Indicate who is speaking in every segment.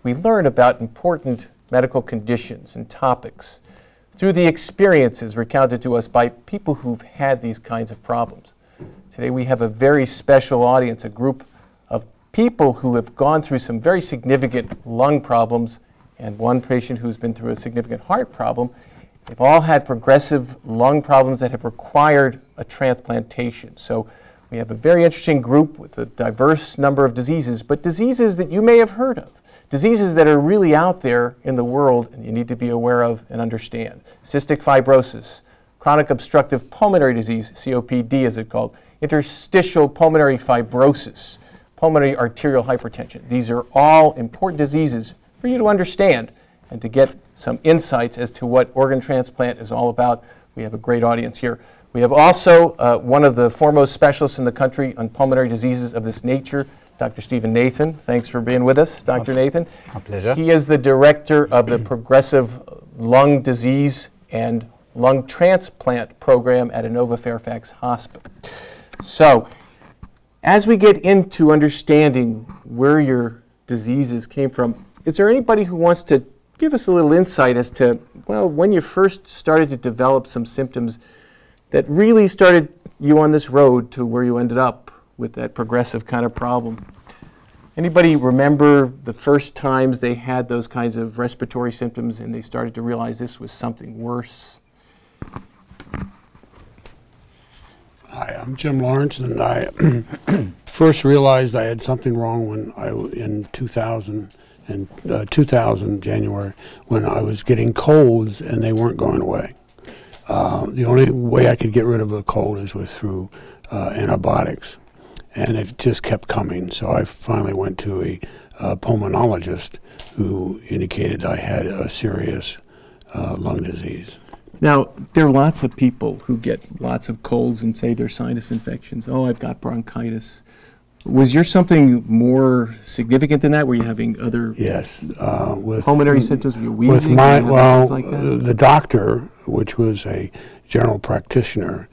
Speaker 1: we learn about important medical conditions and topics through the experiences recounted to us by people who've had these kinds of problems. Today we have a very special audience, a group of people who have gone through some very significant lung problems and one patient who's been through a significant heart problem. They've all had progressive lung problems that have required a transplantation. So we have a very interesting group with a diverse number of diseases, but diseases that you may have heard of, diseases that are really out there in the world and you need to be aware of and understand. Cystic fibrosis, chronic obstructive pulmonary disease, COPD as it's called, interstitial pulmonary fibrosis, pulmonary arterial hypertension. These are all important diseases for you to understand and to get some insights as to what organ transplant is all about. We have a great audience here. We have also one of the foremost specialists in the country on pulmonary diseases of this nature, Dr. Stephen Nathan. Thanks for being with us, Dr. Nathan.
Speaker 2: A pleasure.
Speaker 1: He is the director of the Progressive Lung Disease and Lung Transplant Program at Inova Fairfax Hospital. So, as we get into understanding where your diseases came from, is there anybody who wants to give us a little insight as to, well, when you first started to develop some symptoms that really started you on this road to where you ended up with that progressive kind of problem? Anybody remember the first times they had those kinds of respiratory symptoms and they started to realize this was something worse?
Speaker 3: Hi, I'm Jim Lawrence, and I first realized I had something wrong when in 2000, January, when I was getting colds and they weren't going away. The only way I could get rid of a cold is through antibiotics, and it just kept coming. So I finally went to a pulmonologist who indicated I had a serious lung disease.
Speaker 1: Now, there are lots of people who get lots of colds and say they're sinus infections. Oh, I've got bronchitis. Was yours something more significant than that? Were you having other
Speaker 3: with
Speaker 1: pulmonary symptoms? Were you wheezing?
Speaker 3: With my, well,
Speaker 1: like that?
Speaker 3: The doctor, which was a general practitioner,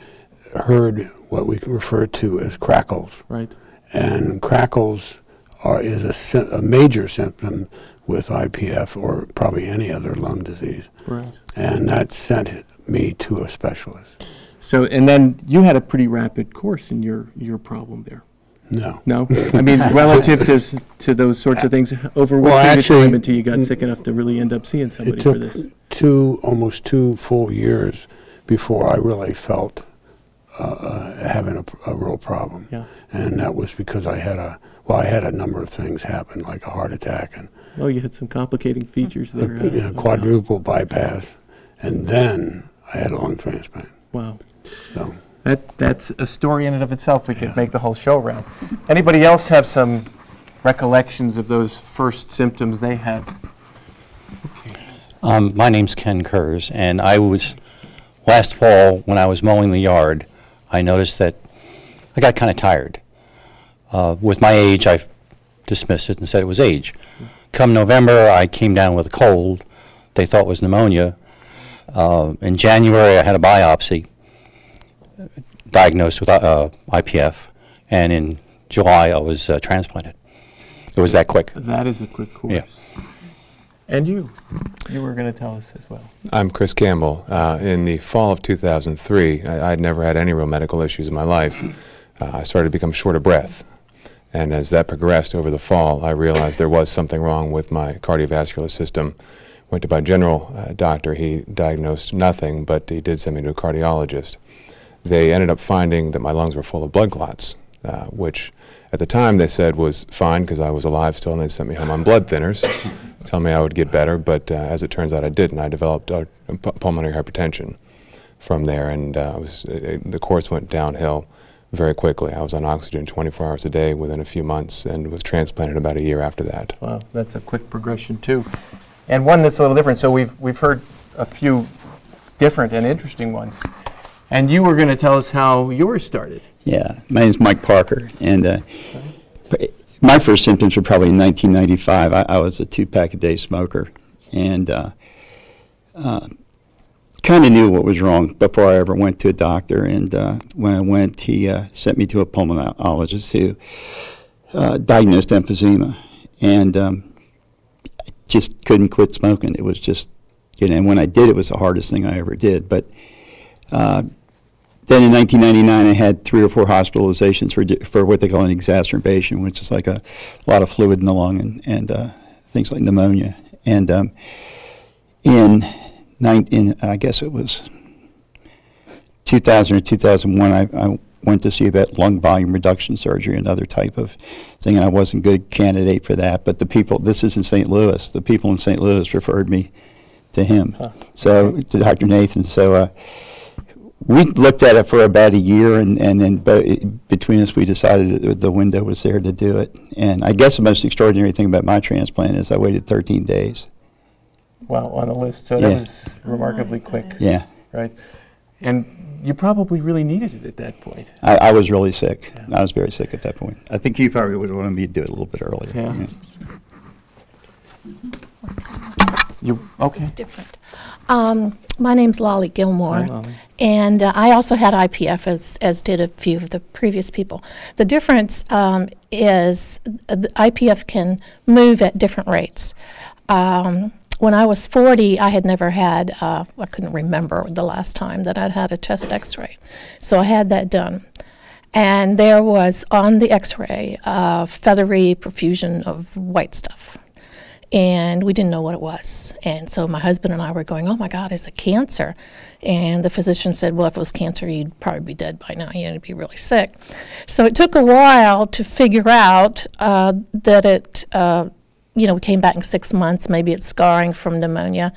Speaker 3: heard what we refer to as crackles.
Speaker 1: Right.
Speaker 3: And crackles is a major symptom with IPF or probably any other lung disease.
Speaker 1: Right.
Speaker 3: And that sent me to a specialist.
Speaker 1: So, and then you had a pretty rapid course in your problem there.
Speaker 3: No.
Speaker 1: No? I mean, relative to those sorts of things, over what period of time until you got sick enough to really end up seeing somebody for this?
Speaker 3: It took almost 2 full years before I really felt having a real problem.
Speaker 1: Yeah.
Speaker 3: And that was because I had a number of things happen, like a heart attack and
Speaker 1: oh, you had some complicating features there.
Speaker 3: Quadruple bypass, and then I had a lung transplant.
Speaker 1: Wow.
Speaker 3: So.
Speaker 1: That's a story in and of itself. We could make the whole show around. Anybody else have some recollections of those first symptoms they had?
Speaker 4: Okay. My name's Ken Kurz, and last fall when I was mowing the yard, I noticed that I got kind of tired. With my age, I dismissed it and said it was age. Come November, I came down with a cold. They thought it was pneumonia. In January, I had a biopsy, diagnosed with IPF, and in July, I was transplanted. It was that quick.
Speaker 1: That is a quick course.
Speaker 4: Yeah.
Speaker 1: And you were going to tell us as well.
Speaker 5: I'm Chris Campbell. In the fall of 2003, I'd never had any real medical issues in my life. I started to become short of breath. And as that progressed over the fall, I realized there was something wrong with my cardiovascular system. Went to my general doctor. He diagnosed nothing, but he did send me to a cardiologist. They ended up finding that my lungs were full of blood clots, which at the time they said was fine because I was alive still, and they sent me home on blood thinners, telling me I would get better, but as it turns out I didn't. I developed pulmonary hypertension from there, and the course went downhill very quickly. I was on oxygen 24 hours a day within a few months and was transplanted about a year after that.
Speaker 1: Wow, that's a quick progression too. And one that's a little different. So we've heard a few different and interesting ones. And you were going to tell us how yours started.
Speaker 2: Yeah, my name's Mike Parker, and my first symptoms were probably in 1995. I was a 2-pack-a-day smoker, and kind of knew what was wrong before I ever went to a doctor. And when I went, he sent me to a pulmonologist who diagnosed emphysema. And just couldn't quit smoking. It was just, and when I did, it was the hardest thing I ever did. But then in 1999, I had 3 or 4 hospitalizations for what they call an exacerbation, which is like a lot of fluid in the lung and things like pneumonia. And in I guess it was 2000 or 2001, I went to see about lung volume reduction surgery, another type of thing, and I wasn't a good candidate for that. But the people, this is in St. Louis, the people in St. Louis referred me to him, to Dr. Nathan. So we looked at it for about a year, and then between us, we decided that the window was there to do it. And I guess the most extraordinary thing about my transplant is I waited 13 days.
Speaker 1: Wow, on the list. So that was remarkably quick.
Speaker 2: Yeah.
Speaker 1: Right. And you probably really needed it at that point.
Speaker 2: I was really sick. Yeah. I was very sick at that point. I think you probably would have wanted me to do it a little bit earlier.
Speaker 1: Yeah. You okay?
Speaker 6: It's different. My name's Lolly Gilmore.
Speaker 1: Hi, Lolly.
Speaker 6: And I also had IPF, as did a few of the previous people. The difference is the IPF can move at different rates. When I was 40, I had never had, I couldn't remember the last time that I'd had a chest x-ray. So I had that done. And there was on the x-ray feathery profusion of white stuff. And we didn't know what it was. And so my husband and I were going, oh my God, is it cancer? And the physician said, well, if it was cancer, you'd probably be dead by now. You'd be really sick. So it took a while to figure out that it, we came back in 6 months, maybe it's scarring from pneumonia,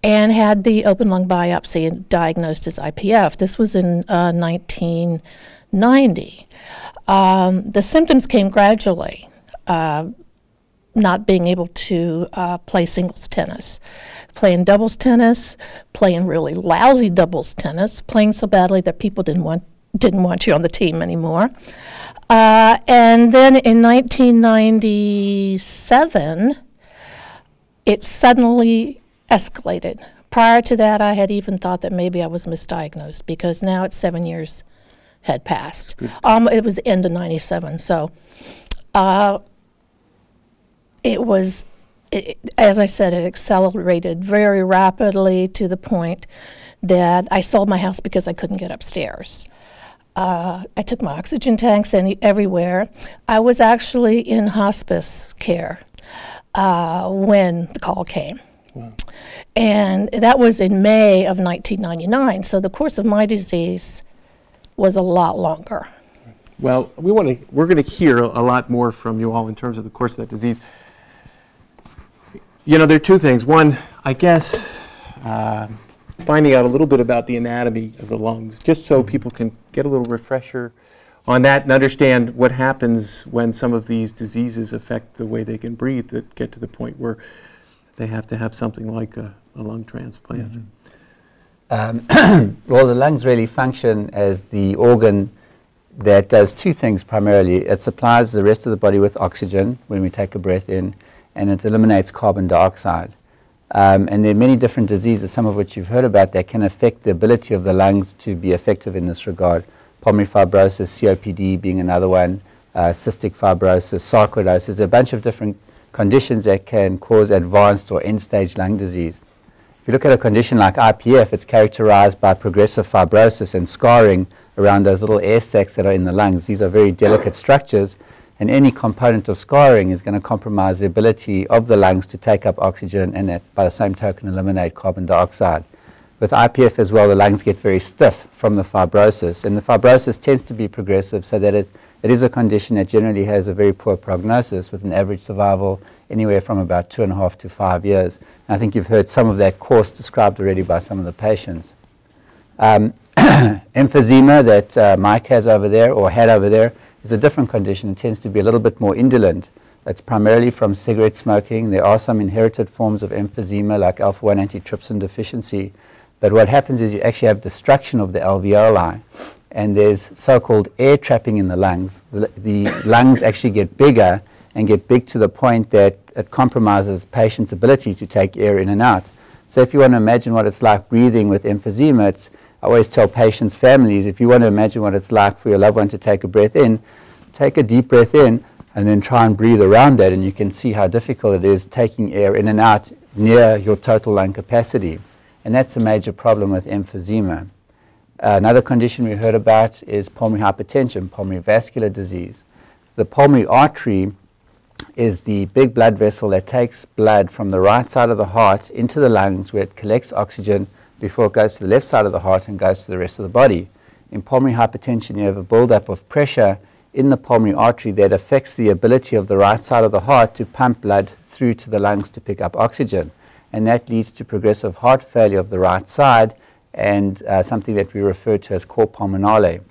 Speaker 6: and had the open lung biopsy and diagnosed as IPF. This was in 1990. The symptoms came gradually. Not being able to play singles tennis, playing doubles tennis, playing really lousy doubles tennis, playing so badly that people didn't want you on the team anymore. And then in 1997, it suddenly escalated. Prior to that, I had even thought that maybe I was misdiagnosed, because now it's 7 years had passed. It was the end of 97, so as I said, it accelerated very rapidly to the point that I sold my house because I couldn't get upstairs. I took my oxygen tanks everywhere. I was actually in hospice care when the call came. Wow. And that was in May of 1999, so the course of my disease was a lot longer.
Speaker 1: Well, we're going to hear a lot more from you all in terms of the course of that disease. There are 2 things. One, I guess, finding out a little bit about the anatomy of the lungs, just so people can get a little refresher on that and understand what happens when some of these diseases affect the way they can breathe, that get to the point where they have to have something like a lung transplant.
Speaker 7: Mm-hmm. Well, the lungs really function as the organ that does 2 things primarily. It supplies the rest of the body with oxygen when we take a breath in, and it eliminates carbon dioxide. And there are many different diseases, some of which you've heard about, that can affect the ability of the lungs to be effective in this regard. Pulmonary fibrosis, COPD being another one, cystic fibrosis, sarcoidosis, a bunch of different conditions that can cause advanced or end-stage lung disease. If you look at a condition like IPF, it's characterized by progressive fibrosis and scarring around those little air sacs that are in the lungs. These are very delicate structures, and any component of scarring is going to compromise the ability of the lungs to take up oxygen and, by the same token, eliminate carbon dioxide. With IPF as well, the lungs get very stiff from the fibrosis, and the fibrosis tends to be progressive, so that it is a condition that generally has a very poor prognosis, with an average survival anywhere from about 2.5 to 5 years. And I think you've heard some of that course described already by some of the patients. Emphysema that Mike has over there, or had over there, is a different condition. It tends to be a little bit more indolent. That's primarily from cigarette smoking. There are some inherited forms of emphysema, like alpha-1 antitrypsin deficiency. But what happens is you actually have destruction of the alveoli, and there's so-called air trapping in the lungs. The lungs actually get bigger, and get big to the point that it compromises patients' ability to take air in and out. So if you want to imagine what it's like breathing with emphysema, I always tell patients' families, if you want to imagine what it's like for your loved one to take a breath in, take a deep breath in, and then try and breathe around that, and you can see how difficult it is taking air in and out near your total lung capacity. And that's a major problem with emphysema. Another condition we heard about is pulmonary hypertension, pulmonary vascular disease. The pulmonary artery is the big blood vessel that takes blood from the right side of the heart into the lungs, where it collects oxygen before it goes to the left side of the heart and goes to the rest of the body. In pulmonary hypertension, you have a buildup of pressure in the pulmonary artery that affects the ability of the right side of the heart to pump blood through to the lungs to pick up oxygen. And that leads to progressive heart failure of the right side and something that we refer to as cor pulmonale.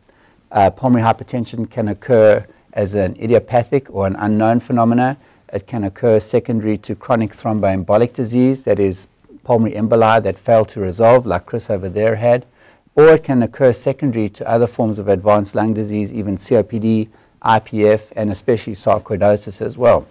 Speaker 7: Pulmonary hypertension can occur as an idiopathic or an unknown phenomena. It can occur secondary to chronic thromboembolic disease, that is pulmonary emboli that fail to resolve, like Chris over there had, or it can occur secondary to other forms of advanced lung disease, even COPD, IPF, and especially sarcoidosis as well.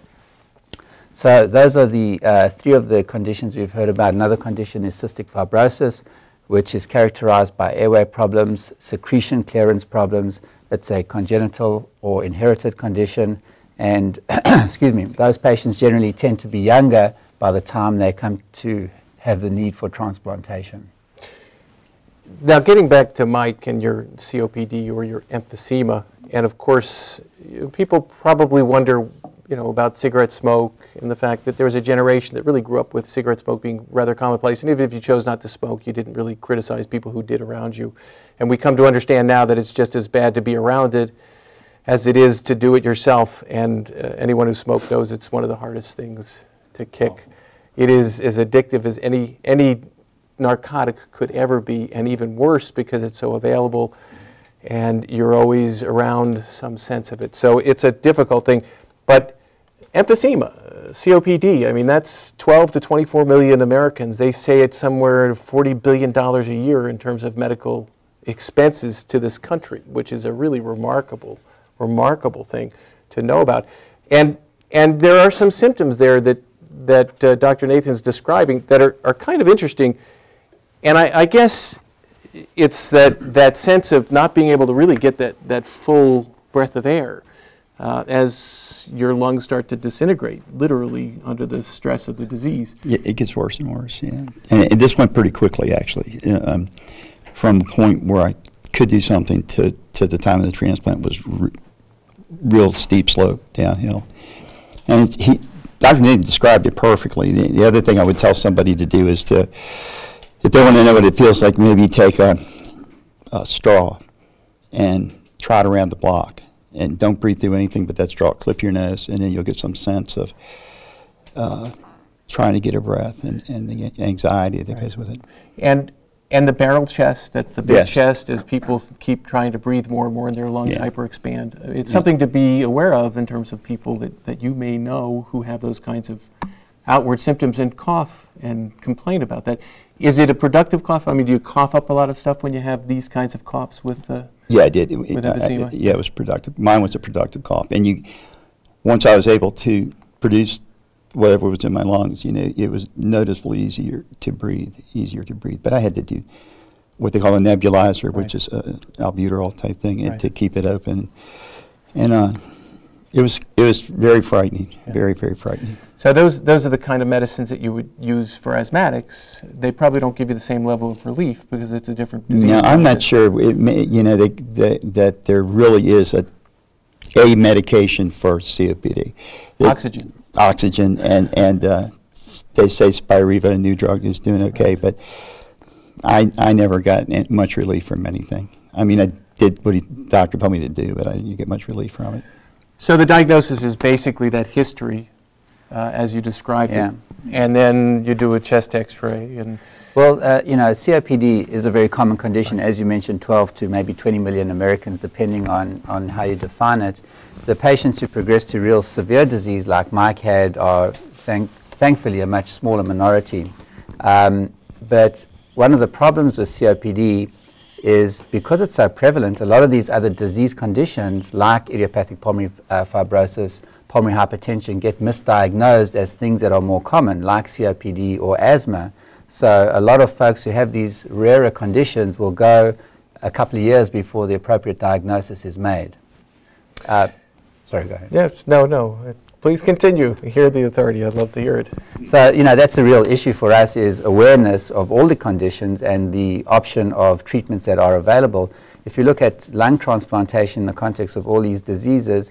Speaker 7: So those are the three of the conditions we've heard about. Another condition is cystic fibrosis, which is characterized by airway problems, secretion clearance problems. It's a congenital or inherited condition, and excuse me, those patients generally tend to be younger by the time they come to have the need for transplantation.
Speaker 1: Now, getting back to Mike and your COPD or your emphysema, and of course, people probably wonder, about cigarette smoke and the fact that there was a generation that really grew up with cigarette smoke being rather commonplace. And even if you chose not to smoke, you didn't really criticize people who did around you. And we come to understand now that it's just as bad to be around it as it is to do it yourself. And anyone who smoked knows it's one of the hardest things to kick. It is as addictive as any narcotic could ever be, and even worse because it's so available and you're always around some sense of it. So it's a difficult thing. But emphysema, COPD, I mean, that's 12 to 24 million Americans. They say it's somewhere $40 billion a year in terms of medical expenses to this country, which is a really remarkable thing to know about. And there are some symptoms there that Dr. Nathan's describing that are kind of interesting. And I guess it's that sense of not being able to really get that full breath of air as your lungs start to disintegrate, literally under the stress of the disease.
Speaker 2: Yeah, it gets worse and worse, yeah. And this went pretty quickly, actually. From the point where I could do something to the time of the transplant was real steep slope downhill. And Dr. Nathan described it perfectly. The other thing I would tell somebody to do is to, if they want to know what it feels like, maybe take a straw and trot around the block. And don't breathe through anything but that straw. Clip your nose, and then you'll get some sense of trying to get a breath and the anxiety that goes with it.
Speaker 1: And the barrel chest, that's the big chest, as people keep trying to breathe more and more and their lungs hyperexpand. It's something to be aware of in terms of people that you may know who have those kinds of outward symptoms and cough and complain about that. Is it a productive cough? I mean, do you cough up a lot of stuff when you have these kinds of coughs with
Speaker 2: Yeah, I did.
Speaker 1: With emphysema?
Speaker 2: Yeah, it was productive. Mine was a productive cough. And once I was able to produce whatever was in my lungs, it was noticeably easier to breathe. But I had to do what they call a nebulizer, which is an albuterol type thing, to keep it open. And it was very frightening, very, very frightening.
Speaker 1: So those are the kind of medicines that you would use for asthmatics. They probably don't give you the same level of relief because it's a different disease.
Speaker 2: No, I'm not sure. It may, that there really is a medication for COPD. Oxygen, and they say Spiriva, a new drug, is doing okay, but I never got much relief from anything. I mean, I did what the doctor told me to do, but I didn't get much relief from it.
Speaker 1: So the diagnosis is basically that history, as you described it, and then you do a chest X-ray. And
Speaker 7: well, COPD is a very common condition, as you mentioned, 12 to maybe 20 million Americans, depending on how you define it. The patients who progress to real severe disease, like Mike had, are thankfully a much smaller minority. But one of the problems with COPD is because it's so prevalent, a lot of these other disease conditions like idiopathic pulmonary fibrosis, pulmonary hypertension get misdiagnosed as things that are more common, like COPD or asthma. So a lot of folks who have these rarer conditions will go a couple of years before the appropriate diagnosis is made. Sorry, go ahead.
Speaker 1: Yes, no. Please continue. Hear the authority. I'd love to hear it.
Speaker 7: So, that's a real issue for us, is awareness of all the conditions and the option of treatments that are available. If you look at lung transplantation in the context of all these diseases,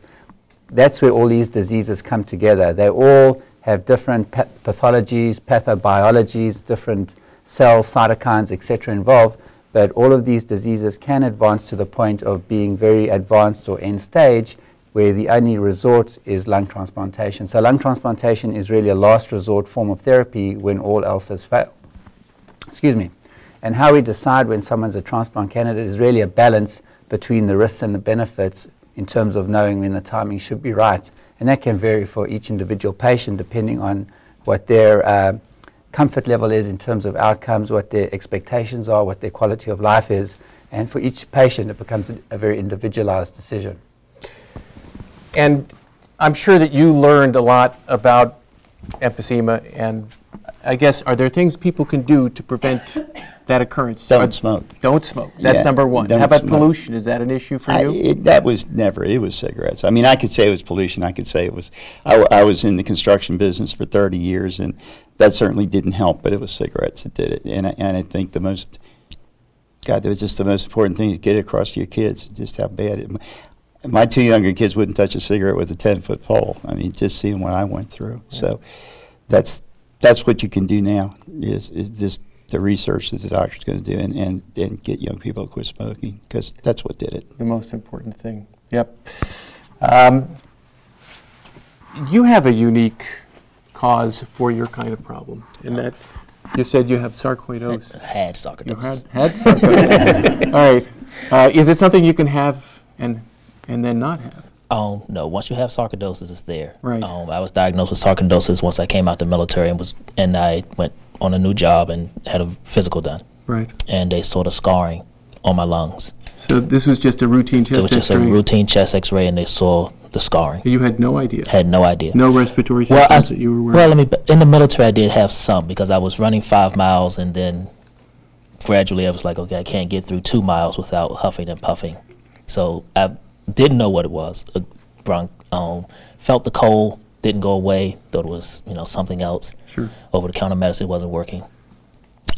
Speaker 7: that's where all these diseases come together. They all have different pathologies, pathobiologies, different cells, cytokines, etc. involved, but all of these diseases can advance to the point of being very advanced or end stage, where the only resort is lung transplantation. So lung transplantation is really a last resort form of therapy when all else has failed. Excuse me. And how we decide when someone's a transplant candidate is really a balance between the risks and the benefits in terms of knowing when the timing should be right. And that can vary for each individual patient depending on what their comfort level is in terms of outcomes, what their expectations are, what their quality of life is. And for each patient, it becomes a very individualized decision.
Speaker 1: And I'm sure that you learned a lot about emphysema, and I guess, are there things people can do to prevent that occurrence?
Speaker 2: Don't smoke.
Speaker 1: Don't smoke. That's
Speaker 2: Yeah,
Speaker 1: number one.
Speaker 2: don't
Speaker 1: How about
Speaker 2: smoke.
Speaker 1: pollution? Is that an issue for you?
Speaker 2: That was never, it was cigarettes. I mean, I could say it was pollution. I could say it was, I was in the construction business for 30 years, and that certainly didn't help, but it was cigarettes that did it. And I think it was just the most important thing to get across to your kids, just how bad it. My two younger kids wouldn't touch a cigarette with a 10-foot pole. I mean, just seeing what I went through. Yeah. So that's what you can do now, is just the research that the doctor's going to do and get young people to quit smoking, because that's what did it.
Speaker 1: The most important thing. Yep. You have a unique cause for your kind of problem, in that you said you have sarcoidosis.
Speaker 8: I had sarcoidosis.
Speaker 1: You had sarcoidosis. All right. Is it something you can have and then not have?
Speaker 8: No. Once you have sarcoidosis, it's there.
Speaker 1: Right.
Speaker 8: I was diagnosed with sarcoidosis once I came out the military and I went on a new job and had a physical done.
Speaker 1: Right.
Speaker 8: And they saw the scarring on my lungs.
Speaker 1: So this was just a routine chest X-ray?
Speaker 8: It was just a routine chest X-ray, and they saw the scarring.
Speaker 1: You had no idea?
Speaker 8: Had no idea.
Speaker 1: No respiratory symptoms that you were wearing?
Speaker 8: Well, in the military I did have some, because I was running 5 miles, and then gradually I was like, okay, I can't get through 2 miles without huffing and puffing. So I didn't know what it was. Felt the cold, didn't go away, thought it was something else.
Speaker 1: Sure.
Speaker 8: Over-the-counter medicine wasn't working.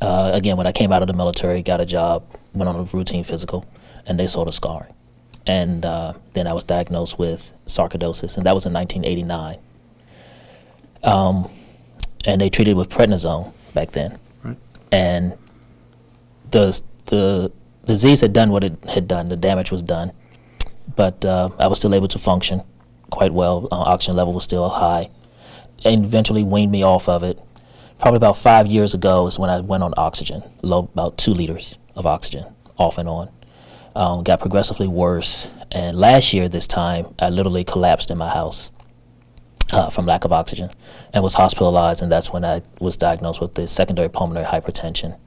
Speaker 8: Again, when I came out of the military, got a job, went on a routine physical, and they saw the scarring. And then I was diagnosed with sarcoidosis, and that was in 1989. And they treated with prednisone back then.
Speaker 1: Right.
Speaker 8: And the disease had done what it had done. The damage was done. But I was still able to function quite well. Oxygen level was still high. And eventually weaned me off of it. Probably about 5 years ago is when I went on oxygen, about 2 liters of oxygen, off and on. Got progressively worse. And last year, this time, I literally collapsed in my house from lack of oxygen and was hospitalized. And that's when I was diagnosed with the secondary pulmonary hypertension.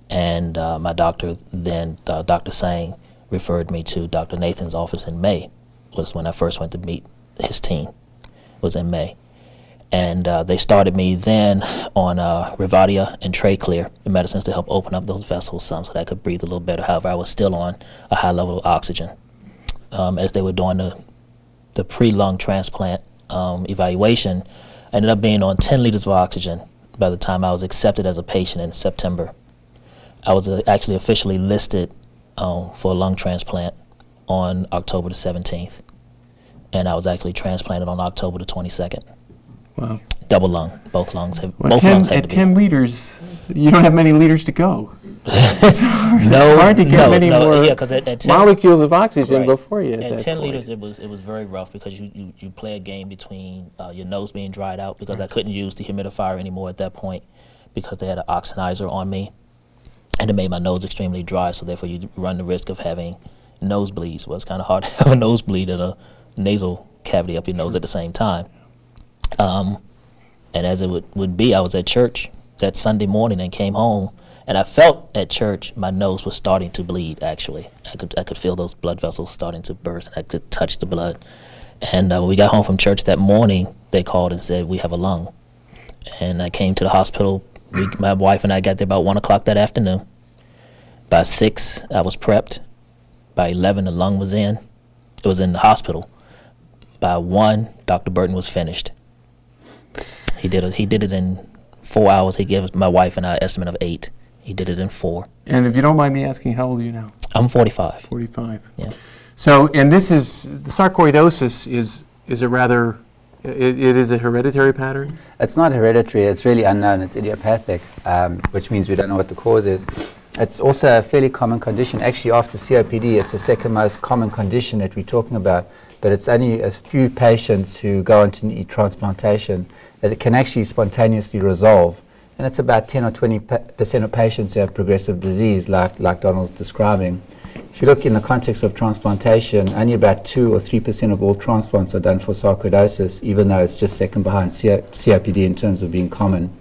Speaker 8: And my doctor then, Dr. Sang, referred me to Dr. Nathan's office in May, was when I first went to meet his team, was in May. And they started me then on Revadia and Traclear, the medicines to help open up those vessels some so that I could breathe a little better. However, I was still on a high level of oxygen. As they were doing the pre-lung transplant evaluation, I ended up being on 10 liters of oxygen by the time I was accepted as a patient in September. I was actually officially listed for a lung transplant on October the 17th. And I was actually transplanted on October the 22nd.
Speaker 1: Wow.
Speaker 8: Double lung. Both lungs have,
Speaker 1: Well,
Speaker 8: both lungs had to
Speaker 1: at
Speaker 8: be.
Speaker 1: 10 liters, you don't have many liters to go. It's hard,
Speaker 8: No,
Speaker 1: it's hard to get many more
Speaker 8: yeah, 'cause at 10
Speaker 1: molecules of oxygen
Speaker 8: Right.
Speaker 1: before you.
Speaker 8: At
Speaker 1: that
Speaker 8: 10
Speaker 1: point.
Speaker 8: liters, it was very rough, because you play a game between your nose being dried out, because I couldn't use the humidifier anymore at that point because they had an oxynizer on me, and it made my nose extremely dry. So therefore, you run the risk of having nosebleeds. Well, it's kind of hard to have a nosebleed and a nasal cavity up your nose at the same time. And as it would be, I was at church that Sunday morning and came home, and I felt at church my nose was starting to bleed. Actually, I could feel those blood vessels starting to burst, and I could touch the blood. And when we got home from church that morning, they called and said, "We have a lung." And I came to the hospital. My wife and I got there about 1 o'clock that afternoon. By 6, I was prepped. By 11, the lung was in. It was in the hospital. by 1, Dr. Burton was finished. He did it in 4 hours. He gave my wife and I an estimate of 8. He did it in 4.
Speaker 1: And if you don't mind me asking, how old are you now?
Speaker 8: I'm 45.
Speaker 1: 45.
Speaker 8: Yeah.
Speaker 1: So, and this is, the sarcoidosis is a rather, it is a hereditary pattern?
Speaker 7: It's not hereditary, it's really unknown, it's idiopathic, which means we don't know what the cause is. It's also a fairly common condition. Actually, after COPD, it's the second most common condition that we're talking about, but it's only a few patients who go on to need transplantation that it can actually spontaneously resolve. And it's about 10 or 20% of patients who have progressive disease, like Donald's describing. If you look in the context of transplantation, only about 2 or 3% of all transplants are done for sarcoidosis, even though it's just second behind COPD in terms of being common.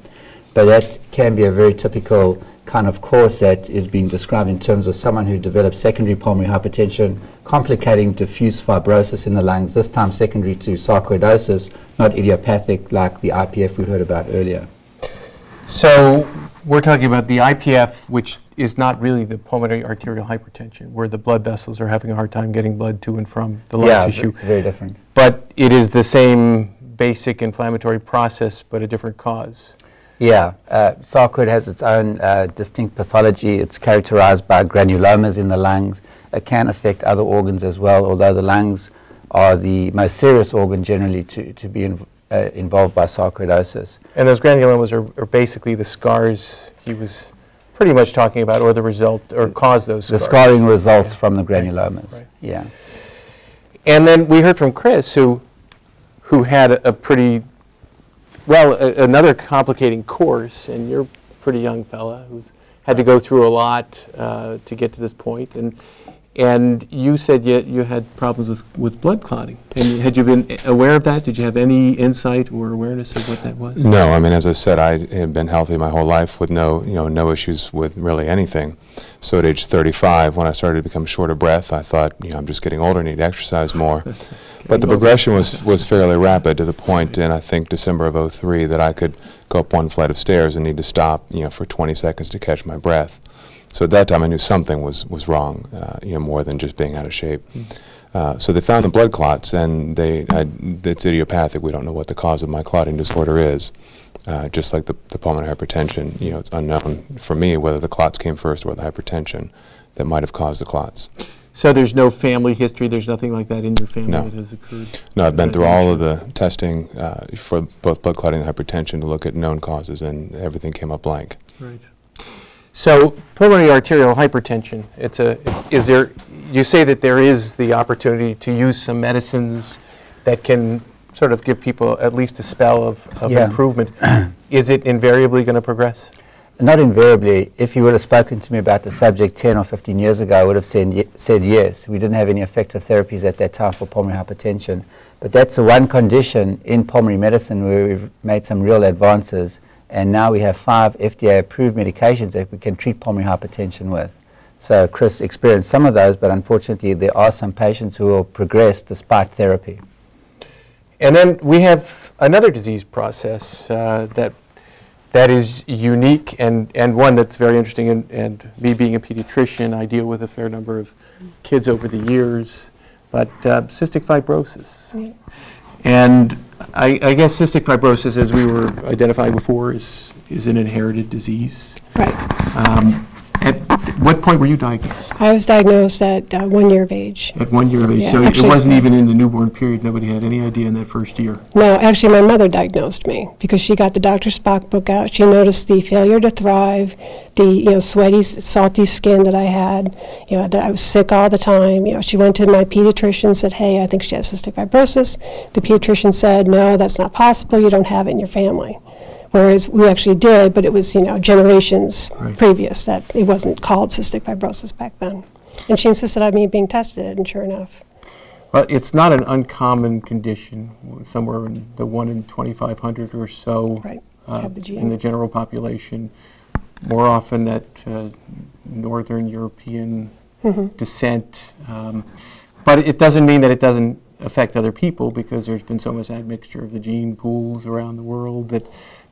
Speaker 7: But that can be a very typical kind of course that is being described in terms of someone who develops secondary pulmonary hypertension, complicating diffuse fibrosis in the lungs, this time secondary to sarcoidosis, not idiopathic like the IPF we heard about earlier.
Speaker 1: So we're talking about the IPF, which is not really the pulmonary arterial hypertension, where the blood vessels are having a hard time getting blood to and from the lung tissue.
Speaker 7: Yeah, very different.
Speaker 1: But it is the same basic inflammatory process, but a different cause.
Speaker 7: Yeah, sarcoid has its own distinct pathology. It's characterized by granulomas in the lungs. It can affect other organs as well, although the lungs are the most serious organ generally to be involved by sarcoidosis.
Speaker 1: And those granulomas are basically the scars he was pretty much talking about, or the result, or cause those scars.
Speaker 7: The scarring results from the granulomas.
Speaker 1: Right.
Speaker 7: Yeah.
Speaker 1: And then we heard from Chris, who had a pretty, well, another complicating course, and you're a pretty young fella who's had to go through a lot to get to this point. And you said you had problems with blood clotting. And had you been aware of that? Did you have any insight or awareness of what that was?
Speaker 5: No, I mean, as I said, I had been healthy my whole life with no issues with really anything. So at age 35, when I started to become short of breath, I thought, I'm just getting older, I need to exercise more. But the progression was fairly rapid, to the point in, I think, December of '03 that I could go up one flight of stairs and need to stop, for 20 seconds to catch my breath. So at that time I knew something was wrong, more than just being out of shape. So they found the blood clots, and it's idiopathic. We don't know what the cause of my clotting disorder is. Just like the pulmonary hypertension, it's unknown for me whether the clots came first or the hypertension that might have caused the clots.
Speaker 1: So there's no family history, there's nothing like that in your family
Speaker 5: No.
Speaker 1: that has occurred?
Speaker 5: No, I've been through all of the testing for both blood clotting and hypertension to look at known causes, and everything came up blank.
Speaker 1: Right. So pulmonary arterial hypertension, you say that there is the opportunity to use some medicines that can sort of give people at least a spell of improvement. Is it invariably going to progress?
Speaker 7: Not invariably. If you would have spoken to me about the subject 10 or 15 years ago, I would have said yes. We didn't have any effective therapies at that time for pulmonary hypertension. But that's the one condition in pulmonary medicine where we've made some real advances. And now we have 5 FDA-approved medications that we can treat pulmonary hypertension with. So Chris experienced some of those, but unfortunately there are some patients who will progress despite therapy.
Speaker 1: And then we have another disease process that is unique and one that's very interesting. And me being a pediatrician, I deal with a fair number of kids over the years. But cystic fibrosis.
Speaker 6: Right.
Speaker 1: And I guess cystic fibrosis, as we were identifying before, is an inherited disease.
Speaker 9: Right.
Speaker 1: At what point were you diagnosed?
Speaker 9: I was diagnosed at 1 year of age.
Speaker 1: At 1 year of age.
Speaker 9: Yeah,
Speaker 1: So
Speaker 9: actually,
Speaker 1: it wasn't even in the newborn period. Nobody had any idea in that first year.
Speaker 9: No, actually, my mother diagnosed me because she got the Dr. Spock book out. She noticed the failure to thrive, the sweaty, salty skin that I had, that I was sick all the time. She went to my pediatrician and said, "Hey, I think she has cystic fibrosis." The pediatrician said, "No, that's not possible. You don't have it in your family." Whereas we actually did, but it was, generations previous that it wasn't called cystic fibrosis back then. And she insisted on me being tested, and sure enough.
Speaker 1: Well, it's not an uncommon condition, somewhere in the 1 in 2,500 or so
Speaker 9: Have the gene.
Speaker 1: in the general population. More often that Northern European descent. But it doesn't mean that it doesn't affect other people, because there's been so much admixture of the gene pools around the world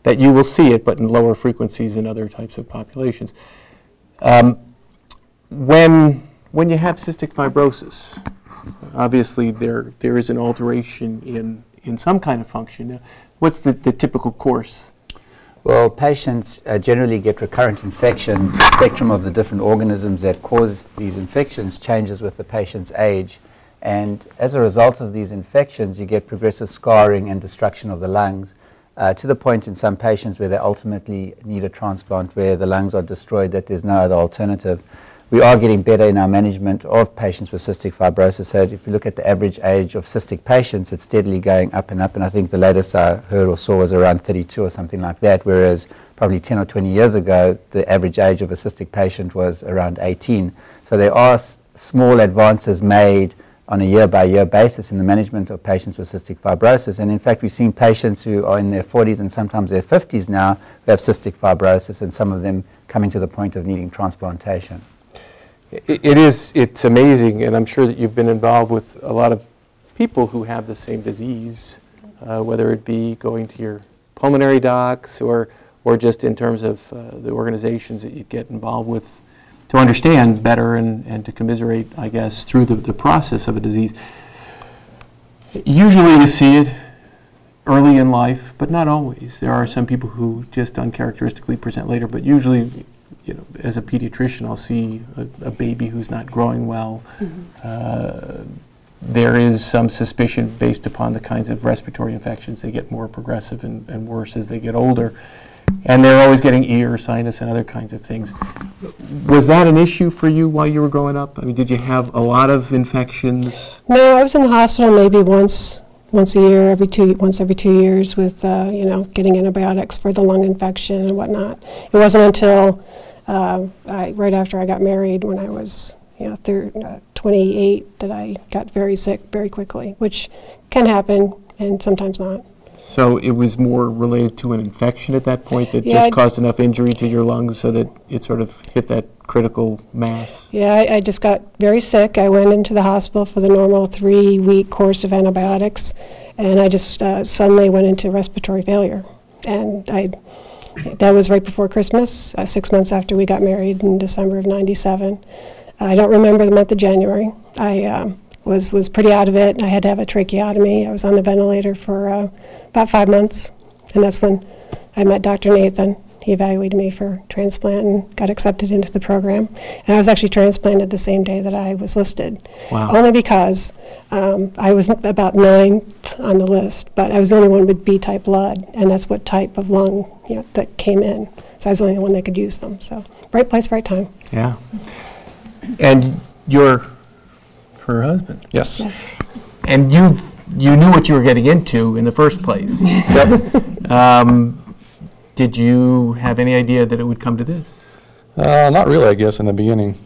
Speaker 1: that you will see it, but in lower frequencies in other types of populations. When you have cystic fibrosis, obviously there is an alteration in some kind of function. Now, what's the typical course?
Speaker 7: Well, patients generally get recurrent infections. The spectrum of the different organisms that cause these infections changes with the patient's age. And as a result of these infections, you get progressive scarring and destruction of the lungs, to the point in some patients where they ultimately need a transplant, where the lungs are destroyed, that there's no other alternative. We are getting better in our management of patients with cystic fibrosis. So if you look at the average age of cystic patients, it's steadily going up and up. And I think the latest I heard or saw was around 32 or something like that, whereas probably 10 or 20 years ago, the average age of a cystic patient was around 18. So there are small advances made on a year-by-year basis in the management of patients with cystic fibrosis. And in fact, we've seen patients who are in their 40s and sometimes their 50s now who have cystic fibrosis, and some of them coming to the point of needing transplantation.
Speaker 1: It's amazing, and I'm sure that you've been involved with a lot of people who have the same disease, whether it be going to your pulmonary docs or just in terms of the organizations that you get involved with to understand better and to commiserate, I guess, through the process of a disease. Usually you see it early in life, but not always. There are some people who just uncharacteristically present later, but usually, you know, as a pediatrician, I'll see a baby who's not growing well. There is some suspicion based upon the kinds of respiratory infections. They get more progressive and worse as they get older. And they're always getting ear, sinus, and other kinds of things. Was that an issue for you while you were growing up? I mean, did you have a lot of infections?
Speaker 9: No, I was in the hospital maybe once a year, once every 2 years with, you know, getting antibiotics for the lung infection and whatnot. It wasn't until right after I got married, when I was, you know, 28, that I got very sick very quickly, which can happen and sometimes not.
Speaker 1: So it was more related to an infection at that point that just caused enough injury to your lungs so that it sort of hit that critical mass?
Speaker 9: Yeah, I just got very sick. I went into the hospital for the normal 3-week course of antibiotics, and I just suddenly went into respiratory failure. And that was right before Christmas, 6 months after we got married in December of '97. I don't remember the month of January. I was pretty out of it. I had to have a tracheotomy. I was on the ventilator for about 5 months, and that's when I met Dr. Nathan. He evaluated me for transplant and got accepted into the program. And I was actually transplanted the same day that I was listed. Wow. Only because I was about 9th on the list, but I was the only one with B-type blood, and that's what type of lung, you know, that came in. So I was the only one that could use them. So right place, right time.
Speaker 1: Yeah. And you're her husband?
Speaker 10: Yes.
Speaker 1: And you knew what you were getting into in the first place. Did you have any idea that it would come to this?
Speaker 10: Not really, I guess, in the beginning.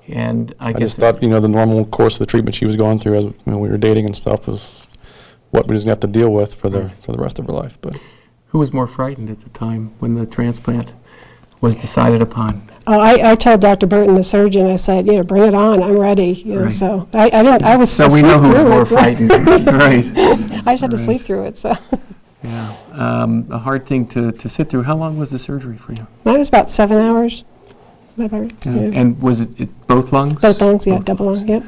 Speaker 1: And I guess
Speaker 10: just thought, you know, the normal course of the treatment she was going through as we were dating and stuff was what we was going to have to deal with for the rest of her life. But
Speaker 1: who was more frightened at the time when the transplant was decided upon?
Speaker 9: Oh, I told Dr. Burton, the surgeon, I said, you know, bring it on, I'm ready. You know, so I was
Speaker 1: so we know who was more frightened, right?
Speaker 9: I just had to sleep through it, so.
Speaker 1: Yeah, a hard thing to sit through. How long was the surgery for you?
Speaker 9: Mine was about 7 hours. Yeah.
Speaker 1: And was it both lungs?
Speaker 9: Both lungs, yeah, double lung, yep.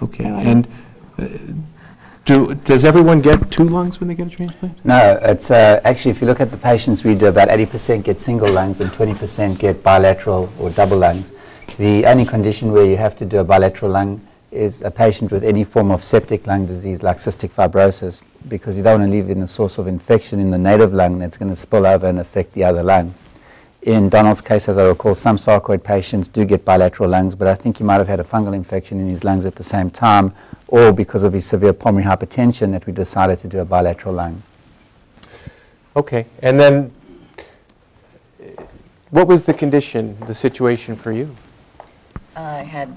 Speaker 1: Okay, and does everyone get 2 lungs when they get a transplant?
Speaker 7: No, it's actually, if you look at the patients we do, about 80% get single lungs and 20% get bilateral or double lungs. The only condition where you have to do a bilateral lung is a patient with any form of septic lung disease like cystic fibrosis, because you don't want to leave in a source of infection in the native lung that's going to spill over and affect the other lung. In Donald's case, as I recall, some sarcoid patients do get bilateral lungs, but I think he might have had a fungal infection in his lungs at the same time, or because of his severe pulmonary hypertension that we decided to do a bilateral lung.
Speaker 1: Okay, and then what was the condition, the situation for you?
Speaker 11: I had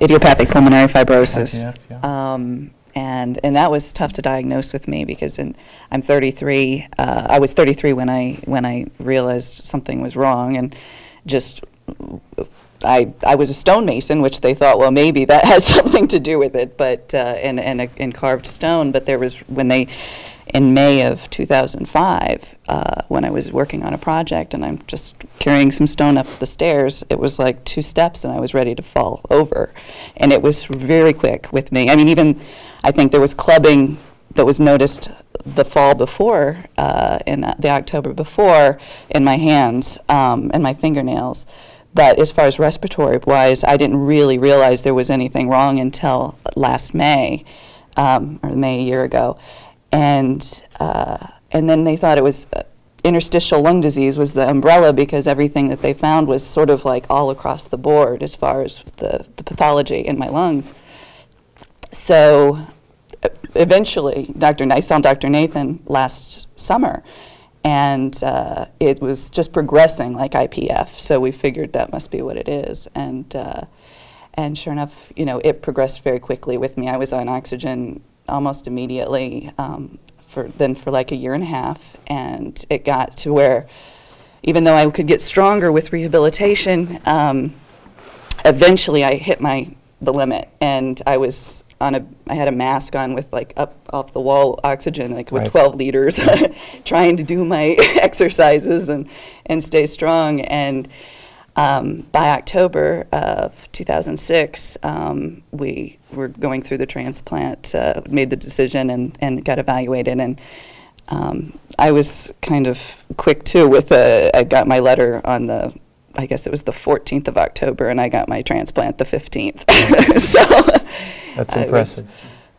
Speaker 11: idiopathic pulmonary fibrosis,
Speaker 1: IPF, yeah.
Speaker 11: And that was tough to diagnose with me because I'm 33. I was 33 when I realized something was wrong, and just I was a stonemason, which they thought, well, maybe that has something to do with it, but in carved stone. But there was, when they in May of 2005, when I was working on a project and I'm just carrying some stone up the stairs, it was like 2 steps and I was ready to fall over. And it was very quick with me. I mean, even I think there was clubbing that was noticed the fall before, in the October before, in my hands and my fingernails. But as far as respiratory-wise, I didn't really realize there was anything wrong until last May, or May a year ago. And then they thought it was interstitial lung disease was the umbrella, because everything that they found was sort of like all across the board as far as the pathology in my lungs. So eventually, I saw Dr. Nathan last summer, and it was just progressing like IPF. So we figured that must be what it is, and sure enough, you know, it progressed very quickly with me. I was on oxygen almost immediately for like a year and a half, and it got to where, even though I could get stronger with rehabilitation, eventually I hit the limit, and I was I had a mask on with like up off the wall oxygen, like with 12 liters, trying to do my exercises and stay strong. And by October of 2006, we were going through the transplant, made the decision and got evaluated. And I was kind of quick too with I got my letter on I guess it was the 14th of October, and I got my transplant the 15th. So
Speaker 1: that's impressive.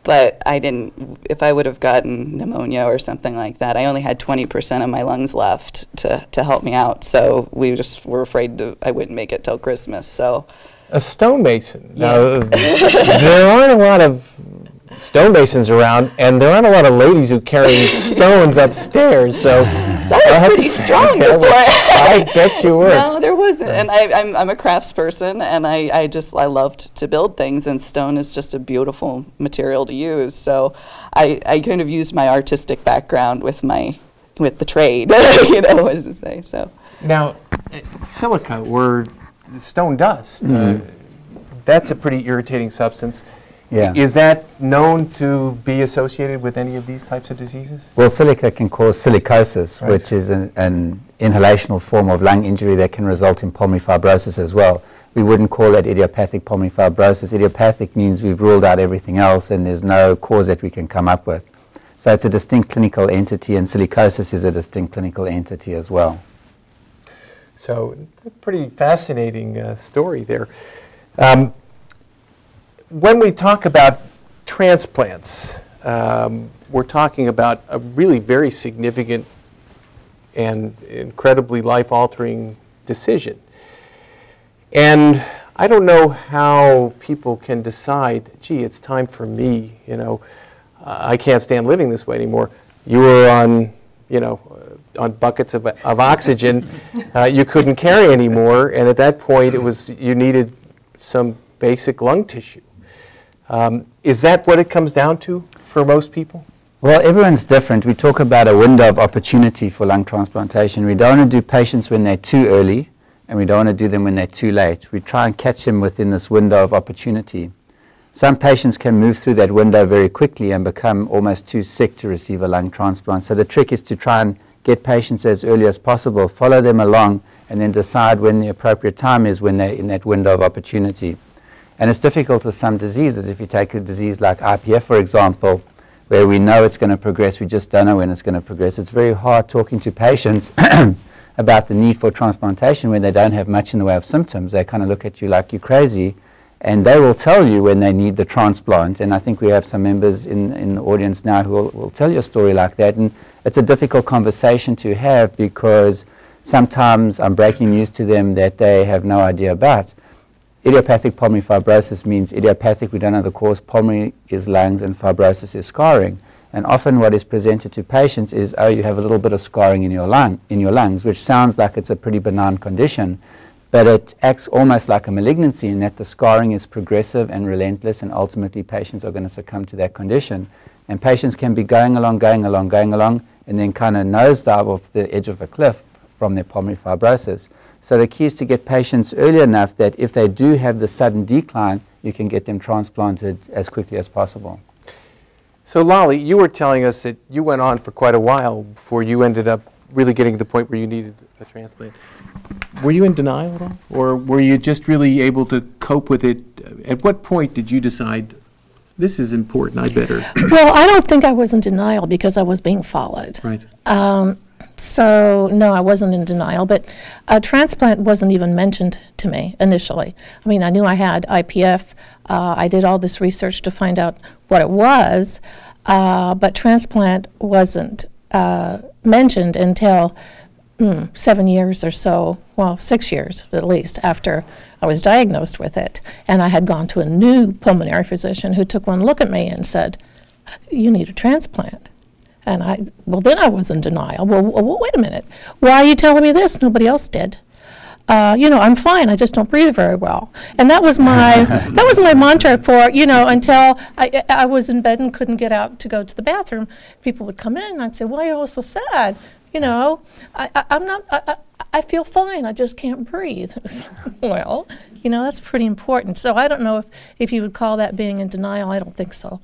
Speaker 11: But I didn't, if I would have gotten pneumonia or something like that, I only had 20% of my lungs left to help me out. So we just were afraid I wouldn't make it till Christmas. So
Speaker 1: a stonemason.
Speaker 11: Yeah.
Speaker 1: Now, there aren't a lot of stonemasons around, and there aren't a lot of ladies who carry stones upstairs, so
Speaker 11: I was pretty strong before.
Speaker 1: I bet you were.
Speaker 11: No, there wasn't. And I'm a craftsperson, and I loved to build things, and stone is just a beautiful material to use. So I kind of used my artistic background with the trade, you know, as to say. So
Speaker 1: now, silica or stone dust, that's a pretty irritating substance.
Speaker 7: Yeah.
Speaker 1: Is that known to be associated with any of these types of diseases?
Speaker 7: Well, silica can cause silicosis,
Speaker 1: Right.
Speaker 7: which is an inhalational form of lung injury that can result in pulmonary fibrosis as well. We wouldn't call that idiopathic pulmonary fibrosis. Idiopathic means we've ruled out everything else and there's no cause that we can come up with. So it's a distinct clinical entity, and silicosis is a distinct clinical entity as well.
Speaker 1: So, a pretty fascinating story there. When we talk about transplants, we're talking about a really very significant and incredibly life-altering decision. And I don't know how people can decide, gee, it's time for me, you know, I can't stand living this way anymore. You were on, you know, on buckets of oxygen, you couldn't carry anymore, and at that point you needed some basic lung tissue. Is that what it comes down to for most people?
Speaker 7: Well, everyone's different. We talk about a window of opportunity for lung transplantation. We don't want to do patients when they're too early, and we don't want to do them when they're too late. We try and catch them within this window of opportunity. Some patients can move through that window very quickly and become almost too sick to receive a lung transplant. So the trick is to try and get patients as early as possible, follow them along, and then decide when the appropriate time is when they're in that window of opportunity. And it's difficult with some diseases. If you take a disease like IPF, for example, where we know it's going to progress, we just don't know when it's going to progress. It's very hard talking to patients about the need for transplantation when they don't have much in the way of symptoms. They kind of look at you like you're crazy, and they will tell you when they need the transplant. And I think we have some members in the audience now who will tell you a story like that. And it's a difficult conversation to have, because sometimes I'm breaking news to them that they have no idea about. Idiopathic pulmonary fibrosis means idiopathic, we don't know the cause. Pulmonary is lungs, and fibrosis is scarring. And often what is presented to patients is, oh, you have a little bit of scarring in your lungs, which sounds like it's a pretty benign condition, but it acts almost like a malignancy in that the scarring is progressive and relentless, and ultimately patients are going to succumb to that condition. And patients can be going along, and then kind of nosedive off the edge of a cliff from their pulmonary fibrosis. So the key is to get patients early enough that if they do have the sudden decline, you can get them transplanted as quickly as possible.
Speaker 1: So Lolly, you were telling us that you went on for quite a while before you ended up really getting to the point where you needed a transplant. Were you in denial at all? Or were you just really able to cope with it? At what point did you decide, this is important, I better?
Speaker 6: Well, I don't think I was in denial because I was being followed.
Speaker 1: Right.
Speaker 6: So, no, I wasn't in denial, but a transplant wasn't even mentioned to me initially. I mean, I knew I had IPF. I did all this research to find out what it was, but transplant wasn't mentioned until 7 years or so, well, 6 years at least, after I was diagnosed with it. And I had gone to a new pulmonary physician who took one look at me and said, "You need a transplant." And then I was in denial. Well, wait a minute. Why are you telling me this? Nobody else did. I'm fine. I just don't breathe very well. And that was my mantra for, until I was in bed and couldn't get out to go to the bathroom. People would come in and I'd say, "Why are you all so sad?" I feel fine. I just can't breathe. Well, that's pretty important. So I don't know if you would call that being in denial. I don't think so.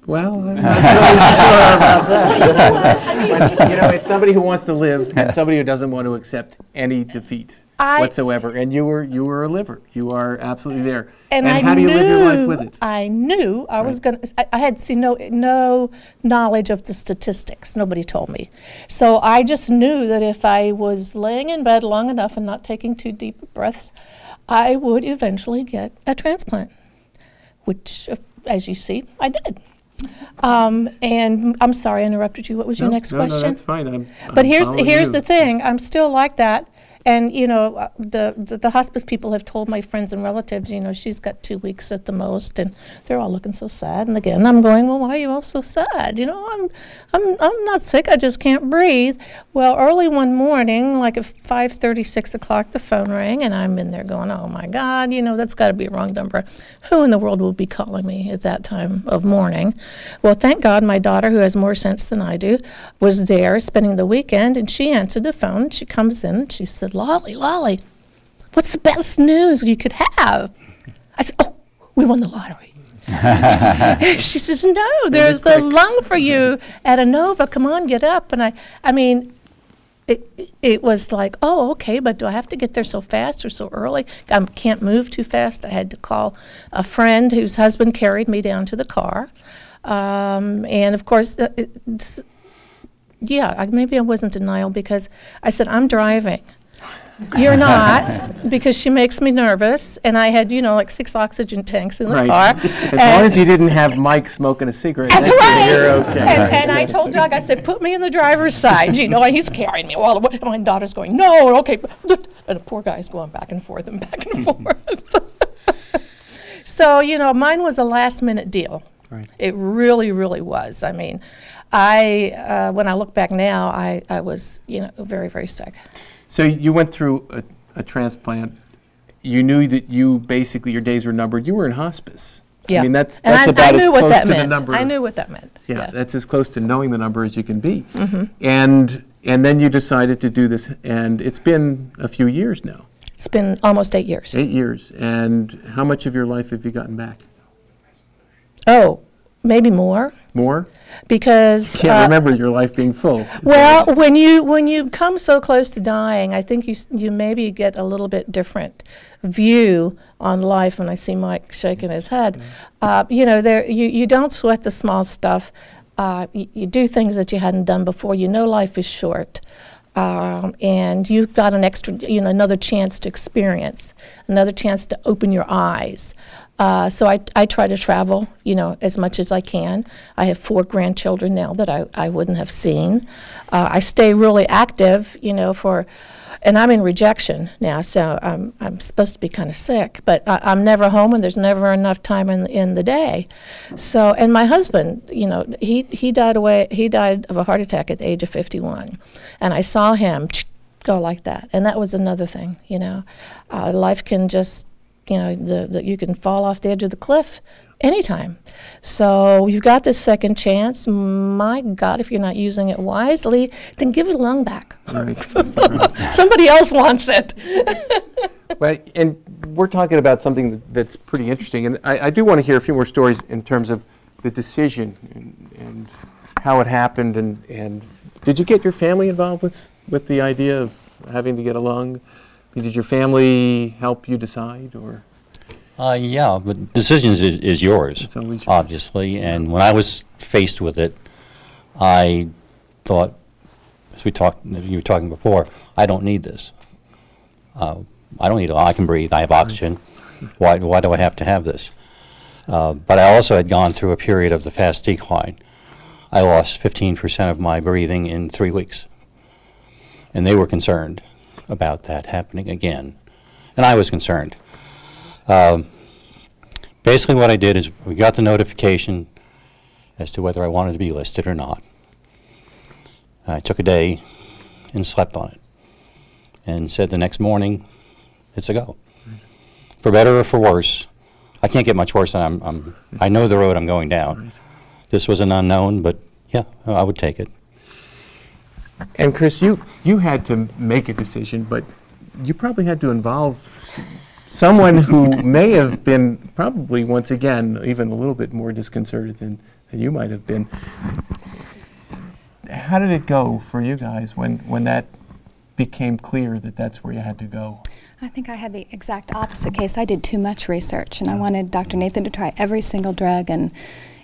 Speaker 1: Well, I'm not really sure about that. But, it's somebody who wants to live and somebody who doesn't want to accept any defeat whatsoever. And you were a liver. You are absolutely there.
Speaker 6: And
Speaker 1: how do you live your life with it?
Speaker 6: I knew I was going to. I had seen no knowledge of the statistics. Nobody told me. So I just knew that if I was laying in bed long enough and not taking too deep breaths, I would eventually get a transplant, which, as you see, I did. And I'm sorry I interrupted you. What was your next question?
Speaker 1: No, that's fine.
Speaker 6: But here's the thing. I'm still like that. And, the hospice people have told my friends and relatives, she's got 2 weeks at the most, and they're all looking so sad. And again, I'm going, well, why are you all so sad? I'm not sick. I just can't breathe. Well, early one morning, like at 5:30, 6 o'clock, the phone rang, and I'm in there going, oh, my God, that's got to be a wrong number. Who in the world will be calling me at that time of morning? Well, thank God my daughter, who has more sense than I do, was there spending the weekend, and she answered the phone. She comes in, and she said, Lolly, what's the best news you could have? I said, oh, we won the lottery. She says, no, there's the lung for you at Inova. Come on, get up. And I mean, it was like, oh, okay, but do I have to get there so fast or so early? I can't move too fast. I had to call a friend whose husband carried me down to the car. And, of course, maybe I wasn't in denial because I said, I'm driving. You're not, because she makes me nervous, and I had, like 6 oxygen tanks in the car.
Speaker 1: As long as you didn't have Mike smoking a cigarette,
Speaker 6: that's right.
Speaker 1: You're okay.
Speaker 6: And I told Doug, I said, put me in the driver's side, and he's carrying me. Well, my daughter's going, no, okay. And the poor guy's going back and forth and back and forth. So, mine was a last-minute deal.
Speaker 1: Right.
Speaker 6: It really, really was. I mean, when I look back now, I was, very, very sick.
Speaker 1: So you went through a transplant. You knew that your days were numbered. You were in hospice.
Speaker 6: Yeah.
Speaker 1: I mean, that's about as close to the number.
Speaker 6: I knew what that meant.
Speaker 1: Yeah, that's as close to knowing the number as you can be.
Speaker 6: Mm-hmm.
Speaker 1: And then you decided to do this, and it's been a few years now.
Speaker 6: It's been almost 8 years.
Speaker 1: 8 years. And how much of your life have you gotten back?
Speaker 6: Oh, maybe more.
Speaker 1: More?
Speaker 6: Because
Speaker 1: I can't remember your life being full.
Speaker 6: Well, when you come so close to dying, I think you maybe get a little bit different view on life. And I see Mike shaking his head. You don't sweat the small stuff. You do things that you hadn't done before. Life is short. And you've got an extra, another chance to experience, another chance to open your eyes. So I try to travel, as much as I can. I have 4 grandchildren now that I wouldn't have seen. I stay really active, and I'm in rejection now, so I'm supposed to be kind of sick, but I'm never home, and there's never enough time in the day. So, and my husband, he died of a heart attack at the age of 51, and I saw him go like that, and that was another thing, life can just, you can fall off the edge of the cliff anytime. So you've got this second chance. My God, if you're not using it wisely, then give it a lung back.
Speaker 1: Right.
Speaker 6: Somebody else wants it.
Speaker 1: Well, and we're talking about something that's pretty interesting, and I do want to hear a few more stories in terms of the decision and how it happened, and did you get your family involved with the idea of having to get a lung? Did your family help you decide, or?
Speaker 4: Yeah, but decisions is yours,
Speaker 1: It's always yours.
Speaker 4: obviously. And when I was faced with it, I thought, as you were talking before, I don't need this. I don't need it. I can breathe. I have oxygen. Why do I have to have this? But I also had gone through a period of the fast decline. I lost 15% of my breathing in 3 weeks. And they were concerned about that happening again. And I was concerned. Basically what I did is we got the notification as to whether I wanted to be listed or not. I took a day and slept on it and said the next morning, it's a go. For better or for worse, I can't get much worse than I know the road I'm going down. This was an unknown, but yeah, I would take it.
Speaker 1: And Chris, you had to make a decision, but you probably had to involve someone who may have been probably, once again, even a little bit more disconcerted than you might have been. How did it go for you guys when that became clear that that's where you had to go?
Speaker 12: I think I had the exact opposite case. I did too much research, and I wanted Dr. Nathan to try every single drug, and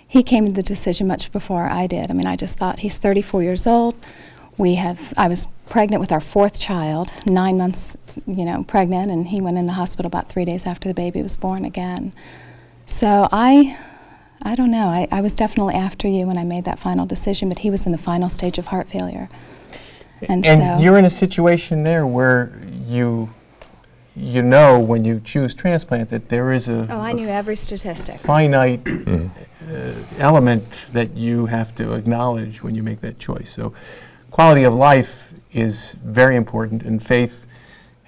Speaker 12: he came to the decision much before I did. I mean, I just thought, he's 34 years old. I was pregnant with our 4th child, 9 months, pregnant, and he went in the hospital about 3 days after the baby was born again. So I don't know. I was definitely after you when I made that final decision, but he was in the final stage of heart failure. And so
Speaker 1: you're in a situation there where you know when you choose transplant that there is
Speaker 12: I knew every statistic.
Speaker 1: Finite element that you have to acknowledge when you make that choice. So quality of life is very important, and faith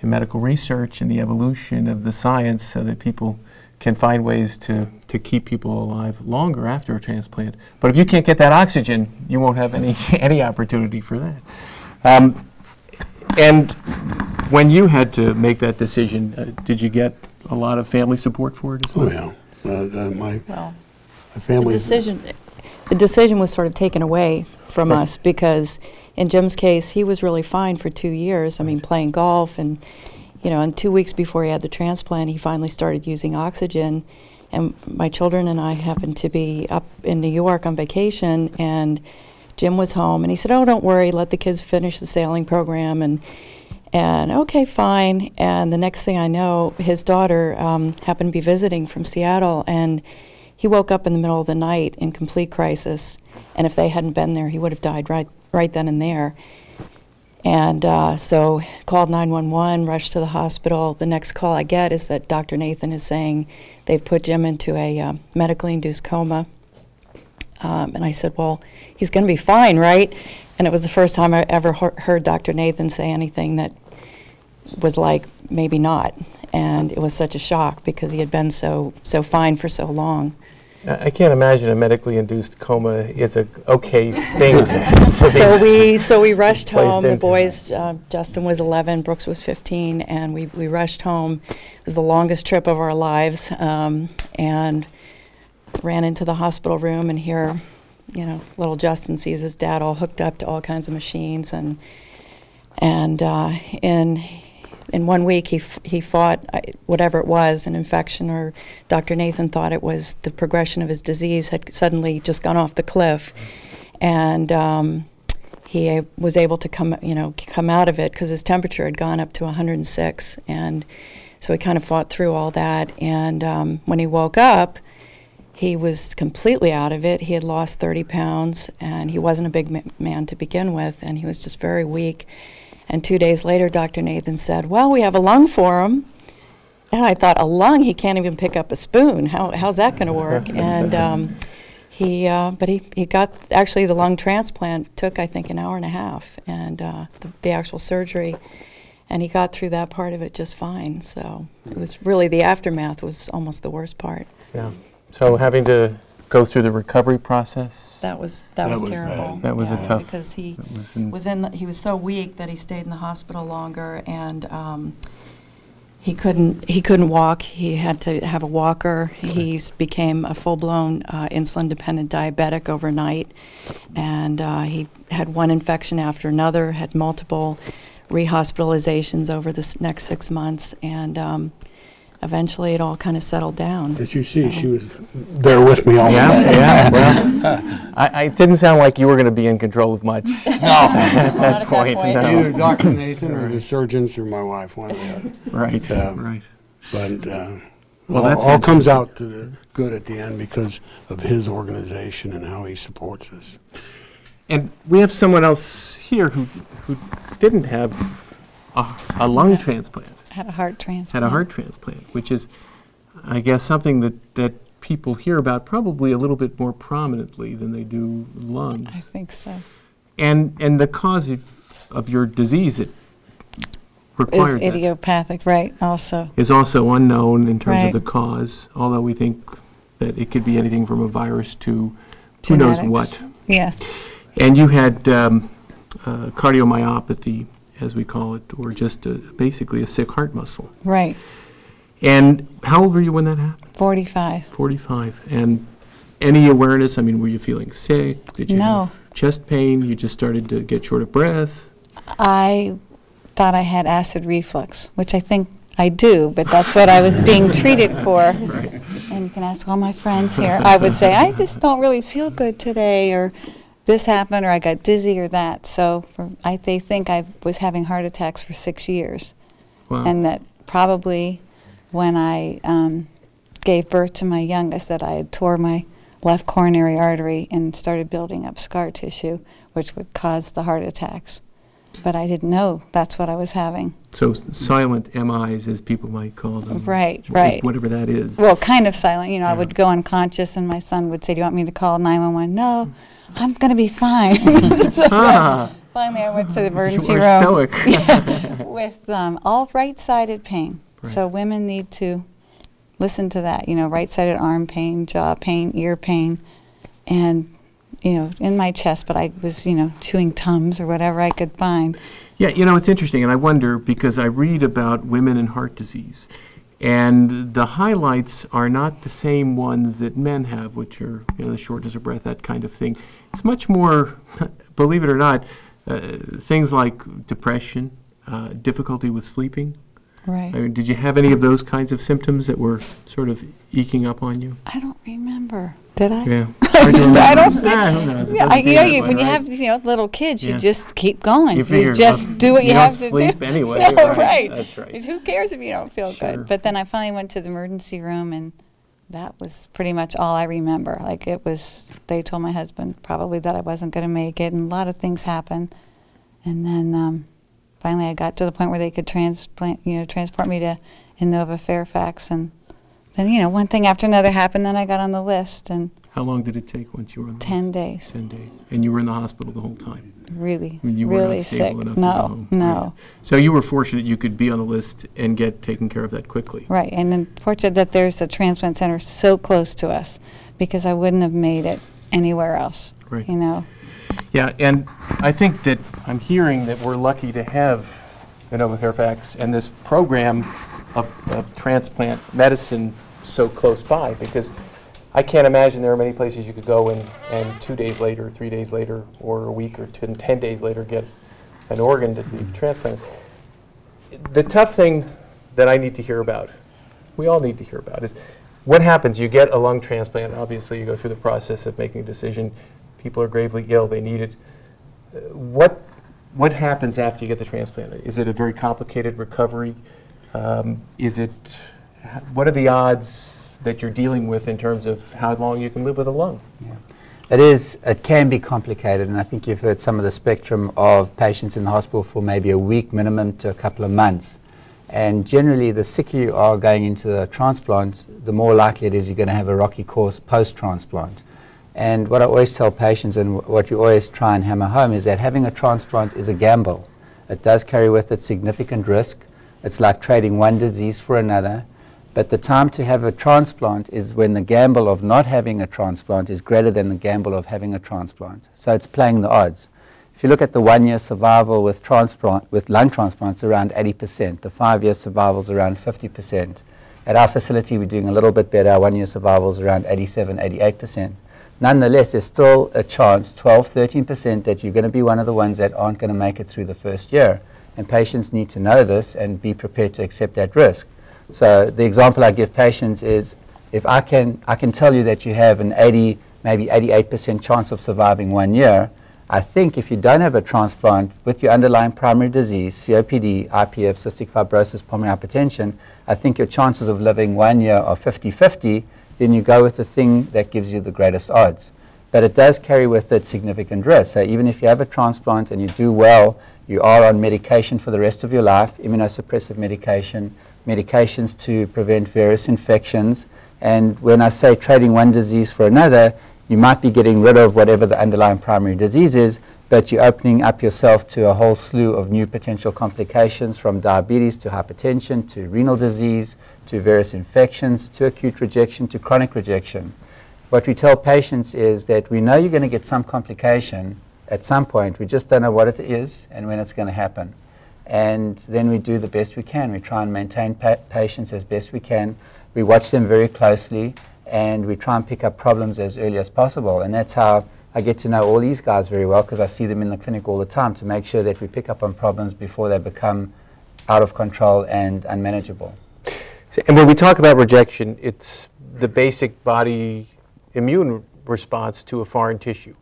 Speaker 1: in medical research and the evolution of the science so that people can find ways to keep people alive longer after a transplant. But if you can't get that oxygen, you won't have any opportunity for that. And when you had to make that decision, did you get a lot of family support for it as well?
Speaker 3: Oh, yeah. My family...
Speaker 13: The decision was sort of taken away from us because in Jim's case, he was really fine for 2 years. I mean, playing golf and, and 2 weeks before he had the transplant, he finally started using oxygen. And my children and I happened to be up in New York on vacation, and Jim was home, and he said, "Oh, don't worry, let the kids finish the sailing program," and okay, fine. And the next thing I know, his daughter happened to be visiting from Seattle, and he woke up in the middle of the night in complete crisis, and if they hadn't been there, he would have died right then and there. And so called 911, rushed to the hospital. The next call I get is that Dr. Nathan is saying they've put Jim into a medically induced coma. And I said, well, he's going to be fine, right? And it was the first time I ever heard Dr. Nathan say anything that was like, maybe not. And it was such a shock because he had been so fine for so long.
Speaker 1: I can't imagine a medically induced coma is a okay thing
Speaker 13: So we rushed home. The boys, Justin was 11, Brooks was 15, and we rushed home. It was the longest trip of our lives, and ran into the hospital room, and here, little Justin sees his dad all hooked up to all kinds of machines, and in 1 week he fought whatever it was, an infection, or Dr. Nathan thought it was the progression of his disease had suddenly just gone off the cliff, and he was able to come out of it because his temperature had gone up to 106, and so he kind of fought through all that, and when he woke up, he was completely out of it. He had lost 30 pounds, and he wasn't a big man to begin with, and he was just very weak. And 2 days later, Dr. Nathan said, well, we have a lung for him. And I thought, a lung? He can't even pick up a spoon. How's that going to work? And he got, actually the lung transplant took, I think, an hour and a half, and the actual surgery. And he got through that part of it just fine. So it was really, the aftermath was almost the worst part.
Speaker 1: Yeah. So having to go through the recovery process?
Speaker 13: That was terrible.
Speaker 1: Bad. That was a tough...
Speaker 13: Because he was so weak that he stayed in the hospital longer, and He couldn't walk. He had to have a walker. He became a full-blown insulin-dependent diabetic overnight, and he had one infection after another, had multiple rehospitalizations over the next 6 months, and eventually it all kind of settled down.
Speaker 3: Did you see she was there with me all the way?
Speaker 1: Yeah, well, it didn't sound like you were going to be in control of much.
Speaker 3: No.
Speaker 1: At that point, no.
Speaker 3: Either Dr. Nathan or the surgeons or my wife, one or the other.
Speaker 1: Right, right.
Speaker 3: But
Speaker 1: well, that's
Speaker 3: all comes out to the good at the end because of his organization and how he supports us.
Speaker 1: And we have someone else here who didn't have a lung transplant.
Speaker 14: Had a heart transplant.
Speaker 1: Had a heart transplant, which is, I guess, something that people hear about probably a little bit more prominently than they do lungs.
Speaker 14: I think so.
Speaker 1: And the cause of your disease that required
Speaker 14: is idiopathic, right, also.
Speaker 1: Is also unknown in terms
Speaker 14: right.
Speaker 1: of the cause, although we think that it could be anything from a virus to
Speaker 14: Genetics.
Speaker 1: who knows what.
Speaker 14: Yes.
Speaker 1: And you had cardiomyopathy, as we call it, or just basically a sick heart muscle.
Speaker 14: Right.
Speaker 1: And how old were you when that happened?
Speaker 14: 45.
Speaker 1: 45. And any awareness? I mean, were you feeling sick? Did you
Speaker 14: No.
Speaker 1: have chest pain? You just started to get short of breath?
Speaker 14: I thought I had acid reflux, which I think I do, but that's what I was being treated for.
Speaker 1: Right.
Speaker 14: And you can ask all my friends here. I would say, I just don't really feel good today, or this happened, or I got dizzy, or that. So they think I was having heart attacks for 6 years.
Speaker 1: Wow.
Speaker 14: And that probably when I gave birth to my youngest, that I had tore my left coronary artery and started building up scar tissue, which would cause the heart attacks. But I didn't know that's what I was having.
Speaker 1: So silent MIs, as people might call them.
Speaker 14: Right, right.
Speaker 1: Whatever that is.
Speaker 14: Well, kind of silent. You know, I would go unconscious, and my son would say, "Do you want me to call 911?" No, I'm going to be fine. So finally, I went to the emergency room.
Speaker 1: Stoic.
Speaker 14: With all right-sided pain.
Speaker 1: Right.
Speaker 14: So women need to listen to that. You know, right-sided arm pain, jaw pain, ear pain, and you know, in my chest, but I was, you know, chewing Tums or whatever I could find.
Speaker 1: Yeah, you know, it's interesting, and I wonder, because I read about women and heart disease, and the highlights are not the same ones that men have, which are, you know, the shortness of breath, that kind of thing. It's much more, believe it or not, things like depression, difficulty with sleeping.
Speaker 14: Right.
Speaker 1: I mean, did you have any of those kinds of symptoms that were sort of eking up on you?
Speaker 14: I don't remember. Did I?
Speaker 1: Yeah.
Speaker 14: I don't think.
Speaker 1: Who knows? It
Speaker 14: Yeah,
Speaker 1: doesn't
Speaker 14: you
Speaker 1: seem
Speaker 14: know,
Speaker 1: that way,
Speaker 14: when you
Speaker 1: right?
Speaker 14: have little kids, you
Speaker 1: Yes.
Speaker 14: just keep going.
Speaker 1: You figure,
Speaker 14: just do what you have to do.
Speaker 1: You don't sleep anyway.
Speaker 14: Yeah,
Speaker 1: right.
Speaker 14: right.
Speaker 1: That's right.
Speaker 14: Who cares if you don't feel
Speaker 1: Sure.
Speaker 14: good? But then I finally went to the emergency room, and that was pretty much all I remember. Like, it was, they told my husband probably that I wasn't going to make it, and a lot of things happened. And then finally I got to the point where they could transport me to Innova Fairfax, and then, you know, one thing after another happened. Then I got on the list, and
Speaker 1: How long did it take once you were on the
Speaker 14: 10
Speaker 1: list?
Speaker 14: days.
Speaker 1: 10 days. And you were in the hospital the whole time?
Speaker 14: Really,
Speaker 1: I mean, you were
Speaker 14: really
Speaker 1: not stable
Speaker 14: sick.
Speaker 1: enough to go
Speaker 14: No,
Speaker 1: home.
Speaker 14: no.
Speaker 1: Right. So you were fortunate you could be on the list and get taken care of that quickly.
Speaker 14: Right, and then fortunate that there's a transplant center so close to us, because I wouldn't have made it anywhere else.
Speaker 1: Right.
Speaker 14: You know.
Speaker 1: Yeah, and I think that I'm hearing that we're lucky to have Innova Fairfax and this program of transplant medicine so close by, because I can't imagine there are many places you could go and 2 days later, 3 days later, or a week or 10 days later get an organ to be transplanted. The tough thing that I need to hear about, we all need to hear about, is what happens. You get a lung transplant. Obviously, you go through the process of making a decision. People are gravely ill. They need it. What happens after you get the transplant? Is it a very complicated recovery? What are the odds that you're dealing with in terms of how long you can live with a lung?
Speaker 7: Yeah. It can be complicated, and I think you've heard some of the spectrum of patients in the hospital for maybe a week minimum to a couple of months. And generally, the sicker you are going into the transplant, the more likely it is you're going to have a rocky course post-transplant. And what I always tell patients, and what we always try and hammer home, is that having a transplant is a gamble. It does carry with it significant risk. It's like trading one disease for another. But the time to have a transplant is when the gamble of not having a transplant is greater than the gamble of having a transplant. So it's playing the odds. If you look at the 1-year survival with lung transplants, around 80%. The 5-year survival is around 50%. At our facility, we're doing a little bit better. Our 1-year survival is around 87, 88%. Nonetheless, there's still a chance, 12, 13%, that you're going to be one of the ones that aren't going to make it through the first year. And patients need to know this and be prepared to accept that risk. So the example I give patients is, if I can tell you that you have an 80, maybe 88% chance of surviving 1 year, I think if you don't have a transplant with your underlying primary disease, COPD, IPF, cystic fibrosis, pulmonary hypertension, I think your chances of living 1 year are 50-50, then you go with the thing that gives you the greatest odds. But it does carry with it significant risk. So even if you have a transplant and you do well, you are on medication for the rest of your life, immunosuppressive medication, medications to prevent various infections. And when I say trading one disease for another, you might be getting rid of whatever the underlying primary disease is, but you're opening up yourself to a whole slew of new potential complications, from diabetes to hypertension to renal disease to various infections to acute rejection to chronic rejection. What we tell patients is that we know you're going to get some complication at some point. We just don't know what it is and when it's going to happen. And then we do the best we can. We try and maintain patients as best we can. We watch them very closely, and we try and pick up problems as early as possible. And that's how I get to know all these guys very well, because I see them in the clinic all the time, to make sure that we pick up on problems before they become out of control and unmanageable.
Speaker 1: So, and when we talk about rejection, it's the basic body immune response to a foreign tissue.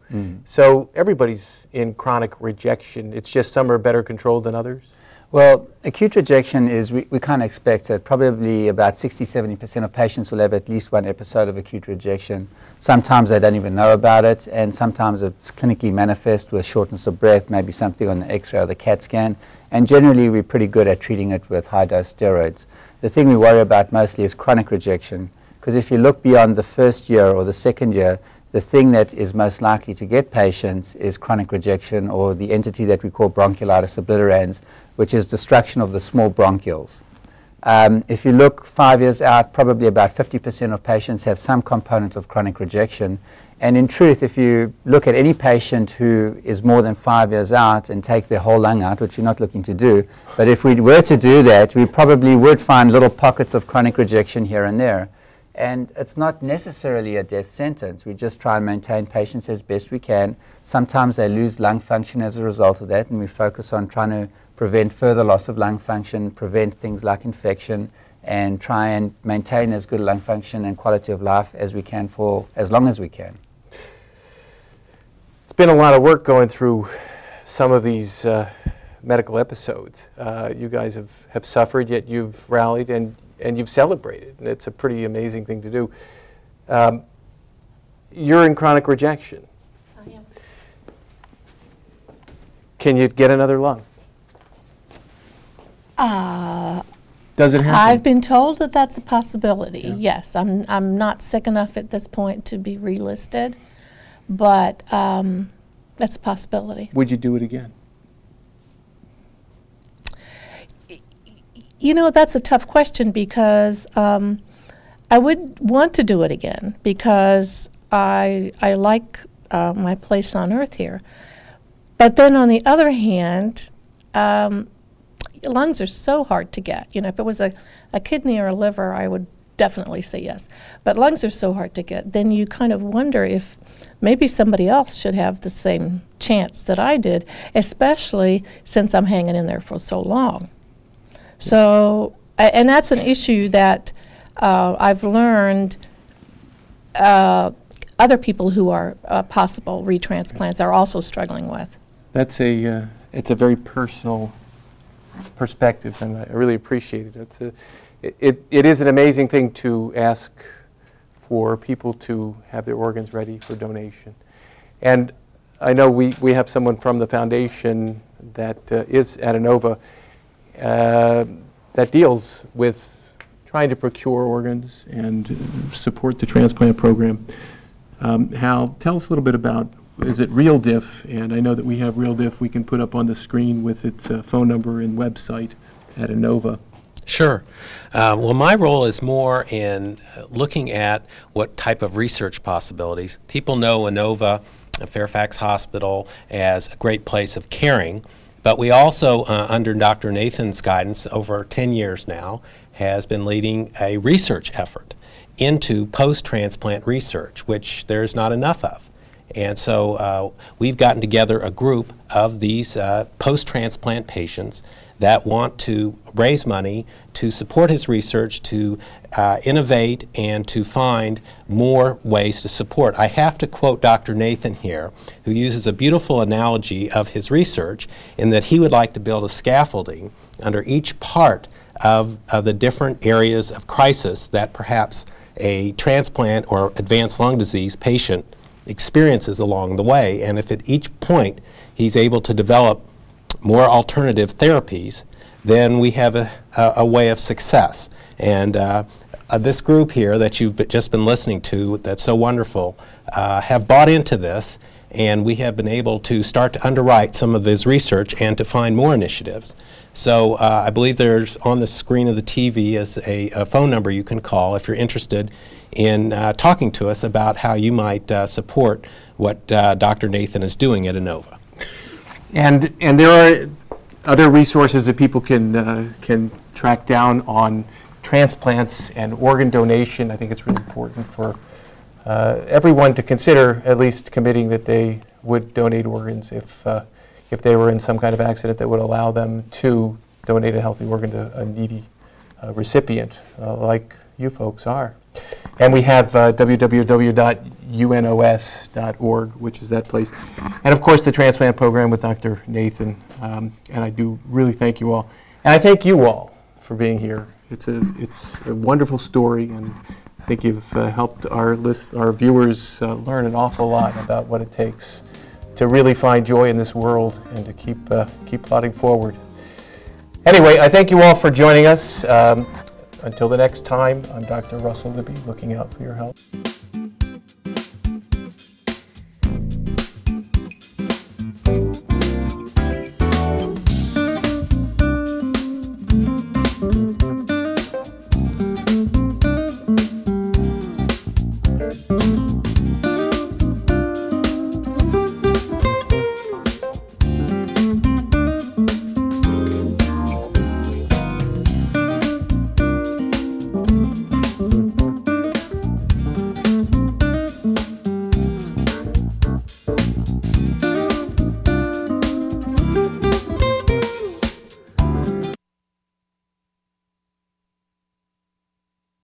Speaker 1: So everybody's in chronic rejection. It's just some are better controlled than others?
Speaker 7: Well, acute rejection is, we kind of expect that probably about 60-70% of patients will have at least one episode of acute rejection. Sometimes they don't even know about it, and sometimes it's clinically manifest with shortness of breath, maybe something on the X-ray or the CAT scan. And generally, we're pretty good at treating it with high-dose steroids. The thing we worry about mostly is chronic rejection, because if you look beyond the first year or the second year, the thing that is most likely to get patients is chronic rejection, or the entity that we call bronchiolitis obliterans, which is destruction of the small bronchioles. If you look 5 years out, probably about 50% of patients have some component of chronic rejection. And in truth, if you look at any patient who is more than 5 years out and take their whole lung out, which we're not looking to do, but if we were to do that, we probably would find little pockets of chronic rejection here and there. And it's not necessarily a death sentence. We just try and maintain patients as best we can. Sometimes they lose lung function as a result of that, and we focus on trying to prevent further loss of lung function, prevent things like infection, and try and maintain as good lung function and quality of life as we can for as long as we can.
Speaker 1: It's been a lot of work going through some of these medical episodes. You guys have suffered, yet you've rallied and you've celebrated, and it's a pretty amazing thing to do. You're in chronic rejection.
Speaker 6: I am.
Speaker 1: Can you get another lung? Does it happen?
Speaker 6: I've been told that that's a possibility. Yeah. Yes, I'm not sick enough at this point to be relisted, but that's a possibility.
Speaker 1: Would you do it again?
Speaker 6: You know, that's a tough question, because I would want to do it again, because I like my place on earth here. But then on the other hand, lungs are so hard to get. You know, if it was a kidney or a liver, I would definitely say yes. But lungs are so hard to get. Then you kind of wonder if maybe somebody else should have the same chance that I did, especially since I'm hanging in there for so long. So, and that's an issue that I've learned other people who are possible retransplants are also struggling with.
Speaker 1: That's it's a very personal perspective, and I really appreciate it. It is an amazing thing to ask for people to have their organs ready for donation. And I know we have someone from the foundation that is at Inova that deals with trying to procure organs and support the transplant program. Hal, tell us a little bit about, is it Real Diff? And I know that we have Real Diff we can put up on the screen with its phone number and website at Inova.
Speaker 15: Sure. Well, my role is more in looking at what type of research possibilities. People know Inova Fairfax Hospital as a great place of caring. But we also, under Dr. Nathan's guidance, over 10 years now, has been leading a research effort into post-transplant research, which there's not enough of. And so we've gotten together a group of these post-transplant patients that want to raise money to support his research, to innovate, and to find more ways to support. I have to quote Dr. Nathan here, who uses a beautiful analogy of his research in that he would like to build a scaffolding under each part of the different areas of crisis that perhaps a transplant or advanced lung disease patient experiences along the way. And if at each point he's able to develop more alternative therapies, then we have a way of success. And this group here that you've just been listening to, that's so wonderful, have bought into this, and we have been able to start to underwrite some of his research and to find more initiatives. So I believe there's on the screen of the TV is a phone number you can call if you're interested in talking to us about how you might support what Dr. Nathan is doing at Inova.
Speaker 1: And there are other resources that people can track down on transplants and organ donation. I think it's really important for everyone to consider at least committing that they would donate organs if they were in some kind of accident that would allow them to donate a healthy organ to a needy recipient like you folks are. And we have www.unos.org, which is that place. And of course the transplant program with Dr. Nathan. And I do really thank you all. And I thank you all for being here. It's a wonderful story, and I think you've helped our viewers learn an awful lot about what it takes to really find joy in this world and to keep plodding forward. Anyway, I thank you all for joining us. Until the next time, I'm Dr. Russell Libby, looking out for your health.